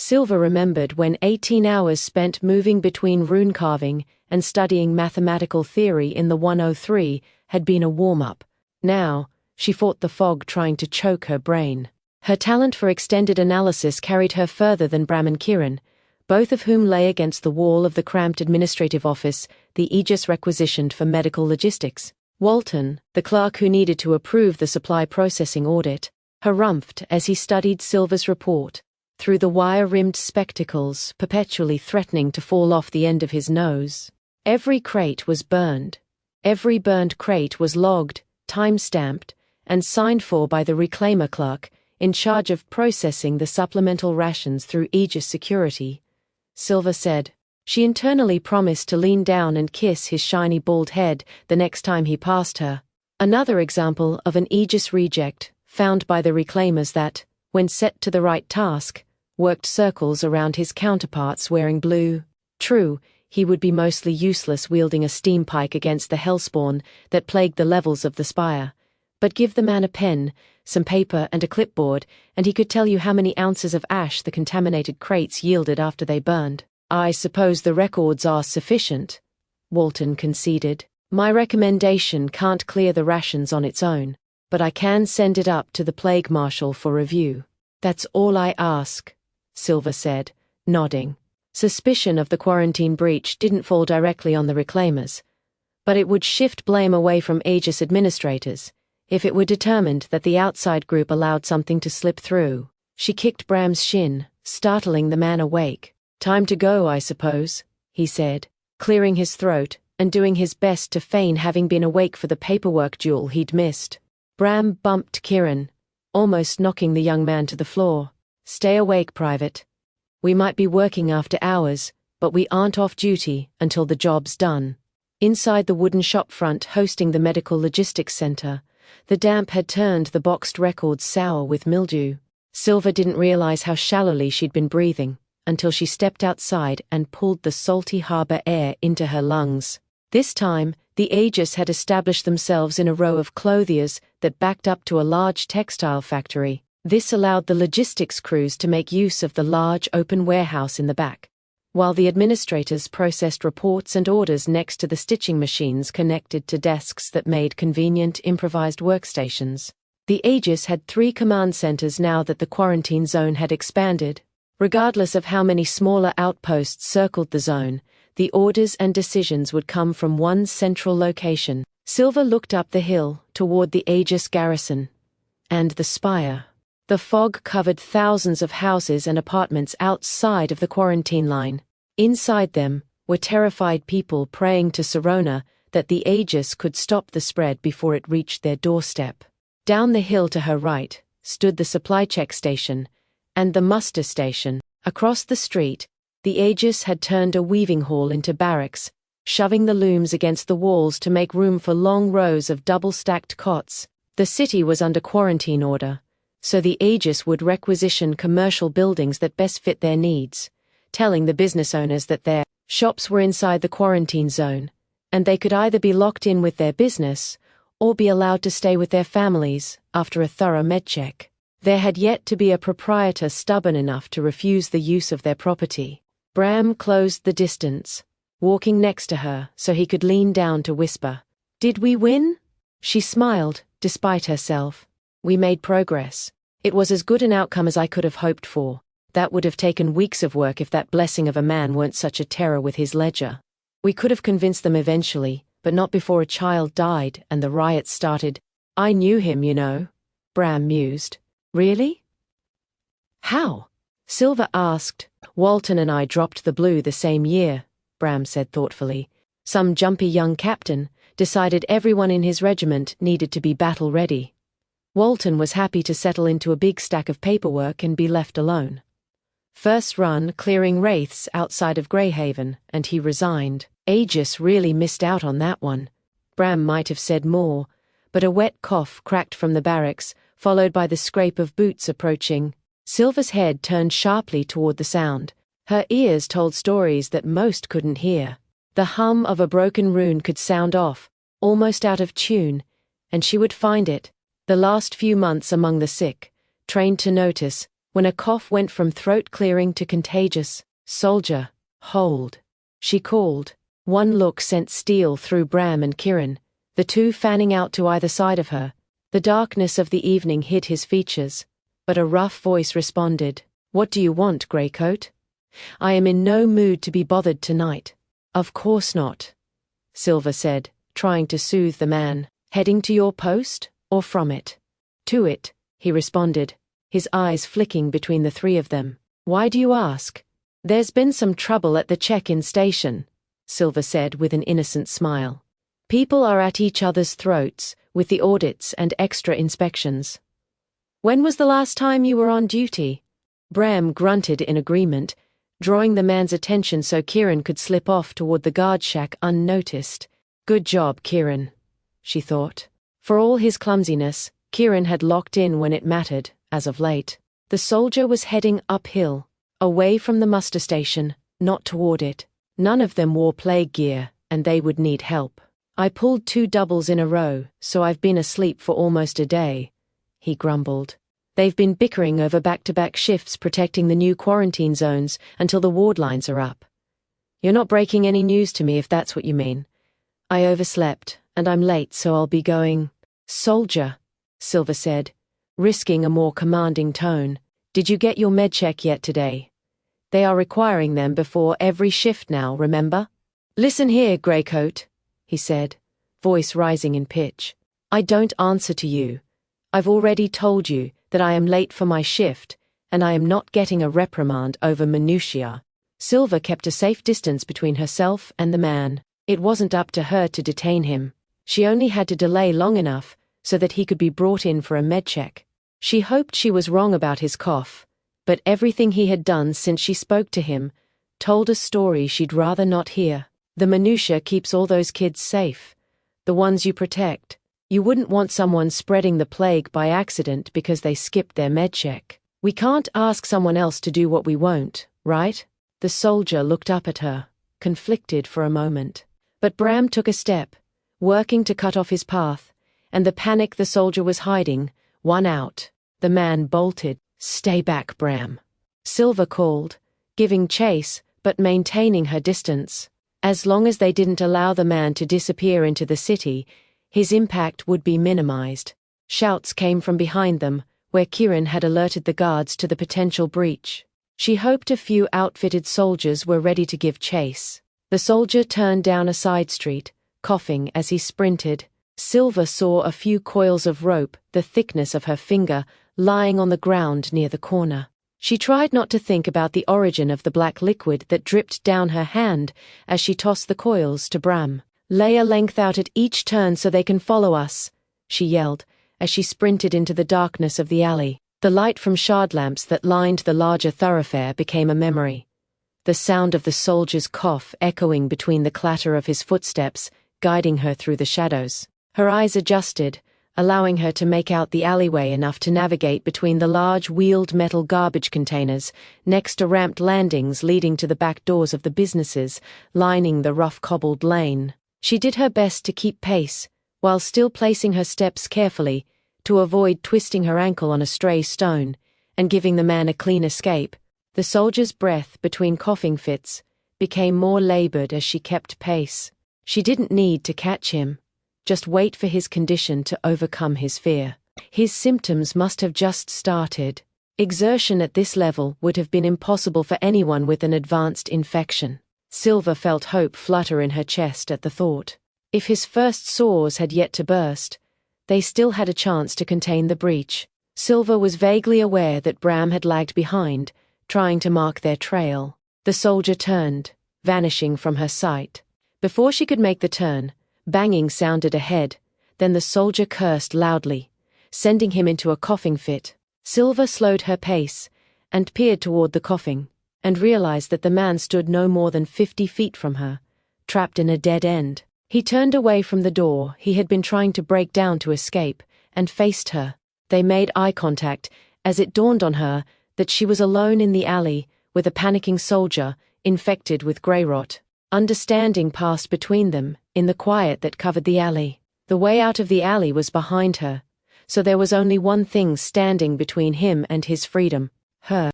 Silva remembered when 18 hours spent moving between rune carving and studying mathematical theory in the 103 had been a warm-up. Now, she fought the fog trying to choke her brain. Her talent for extended analysis carried her further than Bram and Kieran, both of whom lay against the wall of the cramped administrative office the Aegis requisitioned for medical logistics. Walton, the clerk who needed to approve the supply processing audit, harumphed as he studied Silva's report, through the wire-rimmed spectacles perpetually threatening to fall off the end of his nose. Every crate was burned. Every burned crate was logged, time-stamped, and signed for by the reclaimer clerk in charge of processing the supplemental rations through Aegis security. Silva said. She internally promised to lean down and kiss his shiny bald head the next time he passed her. Another example of an Aegis reject, found by the reclaimers that, when set to the right task, worked circles around his counterparts wearing blue. True, he would be mostly useless wielding a steam pike against the hellspawn that plagued the levels of the spire. But give the man a pen, some paper and a clipboard, and he could tell you how many ounces of ash the contaminated crates yielded after they burned. I suppose the records are sufficient, Walton conceded. My recommendation can't clear the rations on its own, but I can send it up to the Plague Marshal for review. That's all I ask, Silva said, nodding. Suspicion of the quarantine breach didn't fall directly on the reclaimers, but it would shift blame away from Aegis administrators if it were determined that the outside group allowed something to slip through. She kicked Bram's shin, startling the man awake. Time to go, I suppose, he said, clearing his throat and doing his best to feign having been awake for the paperwork duel he'd missed. Bram bumped Kieran, almost knocking the young man to the floor. Stay awake, Private. We might be working after hours, but we aren't off duty until the job's done. Inside the wooden shop front hosting the Medical Logistics Center, the damp had turned the boxed records sour with mildew. Silva didn't realize how shallowly she'd been breathing until she stepped outside and pulled the salty harbor air into her lungs. This time, the Aegis had established themselves in a row of clothiers that backed up to a large textile factory. This allowed the logistics crews to make use of the large open warehouse in the back, while the administrators processed reports and orders next to the stitching machines connected to desks that made convenient improvised workstations. The Aegis had 3 command centers now that the quarantine zone had expanded. Regardless of how many smaller outposts circled the zone, the orders and decisions would come from one central location. Silva looked up the hill toward the Aegis garrison. And the spire. The fog covered thousands of houses and apartments outside of the quarantine line. Inside them were terrified people praying to Sirona that the Aegis could stop the spread before it reached their doorstep. Down the hill to her right stood the supply check station and the muster station. Across the street, the Aegis had turned a weaving hall into barracks, shoving the looms against the walls to make room for long rows of double-stacked cots. The city was under quarantine order, so the Aegis would requisition commercial buildings that best fit their needs, telling the business owners that their shops were inside the quarantine zone, and they could either be locked in with their business or be allowed to stay with their families after a thorough med-check. There had yet to be a proprietor stubborn enough to refuse the use of their property. Bram closed the distance, walking next to her so he could lean down to whisper. Did we win? She smiled, despite herself. We made progress. It was as good an outcome as I could have hoped for. That would have taken weeks of work if that blessing of a man weren't such a terror with his ledger. We could have convinced them eventually, but not before a child died and the riots started. I knew him, you know, Bram mused. Really? How? Silva asked. Walton and I dropped the Blue the same year, Bram said thoughtfully. Some jumpy young captain decided everyone in his regiment needed to be battle-ready. Walton was happy to settle into a big stack of paperwork and be left alone. First run clearing wraiths outside of Greyhaven, and he resigned. Aegis really missed out on that one. Bram might have said more, but a wet cough cracked from the barracks, followed by the scrape of boots approaching. Silva's head turned sharply toward the sound. Her ears told stories that most couldn't hear. The hum of a broken rune could sound off, almost out of tune, and she would find it. The last few months among the sick, trained to notice, When a cough went from throat-clearing to contagious, "Soldier, hold," she called. One look sent steel through Bram and Kieran, the two fanning out to either side of her. The darkness of the evening hid his features, but a rough voice responded, "What do you want, Greycoat? I am in no mood to be bothered tonight." "Of course not," Silver said, trying to soothe the man. "Heading to your post, or from it?" "To it," he responded, his eyes flicking between the three of them. "Why do you ask?" "There's been some trouble at the check-in station," Silver said with an innocent smile. "People are at each other's throats, with the audits and extra inspections." "When was the last time you were on duty?" Bram grunted in agreement, drawing the man's attention so Kieran could slip off toward the guard shack unnoticed. "Good job, Kieran," she thought. For all his clumsiness, Kieran had locked in when it mattered, as of late. The soldier was heading uphill, away from the muster station, not toward it. None of them wore plague gear, and they would need help. "I pulled 2 doubles in a row, so I've been asleep for almost a day," he grumbled. "They've been bickering over back-to-back shifts protecting the new quarantine zones until the ward lines are up. You're not breaking any news to me if that's what you mean. I overslept, and I'm late, so I'll be going." "Soldier," Silver said, risking a more commanding tone, "did you get your med check yet today? They are requiring them before every shift now, remember?" "Listen here, Greycoat," he said, voice rising in pitch. "I don't answer to you. I've already told you that I am late for my shift, and I am not getting a reprimand over minutiae." Silver kept a safe distance between herself and the man. It wasn't up to her to detain him. She only had to delay long enough so that he could be brought in for a med check. She hoped she was wrong about his cough, but everything he had done since she spoke to him told a story she'd rather not hear. The minutia keeps all those kids safe, the ones you protect. You wouldn't want someone spreading the plague by accident because they skipped their med check. We can't ask someone else to do what we won't, right? The soldier looked up at her, conflicted for a moment. But Bram took a step, working to cut off his path, and the panic the soldier was hiding won out. The man bolted. "Stay back, Bram," Silver called, giving chase but maintaining her distance. As long as they didn't allow the man to disappear into the city, his impact would be minimized. Shouts came from behind them, where Kieran had alerted the guards to the potential breach. She hoped a few outfitted soldiers were ready to give chase. The soldier turned down a side street, coughing as he sprinted. Silver saw a few coils of rope, the thickness of her finger, lying on the ground near the corner. She tried not to think about the origin of the black liquid that dripped down her hand as she tossed the coils to Bram. "Lay a length out at each turn so they can follow us," she yelled as she sprinted into the darkness of the alley. The light from shard lamps that lined the larger thoroughfare became a memory. The sound of the soldier's cough echoing between the clatter of his footsteps, guiding her through the shadows. Her eyes adjusted, allowing her to make out the alleyway enough to navigate between the large wheeled metal garbage containers next to ramped landings leading to the back doors of the businesses lining the rough cobbled lane. She did her best to keep pace, while still placing her steps carefully to avoid twisting her ankle on a stray stone and giving the man a clean escape. The soldier's breath between coughing fits became more labored as she kept pace. She didn't need to catch him. Just wait for his condition to overcome his fear. His symptoms must have just started. Exertion at this level would have been impossible for anyone with an advanced infection. Silver felt hope flutter in her chest at the thought. If his first sores had yet to burst, they still had a chance to contain the breach. Silver was vaguely aware that Bram had lagged behind, trying to mark their trail. The soldier turned, vanishing from her sight. Before she could make the turn, banging sounded ahead, then the soldier cursed loudly, sending him into a coughing fit. Silver slowed her pace and peered toward the coughing, and realized that the man stood no more than 50 feet from her, trapped in a dead end. He turned away from the door he had been trying to break down to escape, and faced her. They made eye contact as it dawned on her that she was alone in the alley with a panicking soldier infected with grey rot. Understanding passed between them in the quiet that covered the alley. The way out of the alley was behind her, so there was only one thing standing between him and his freedom: Her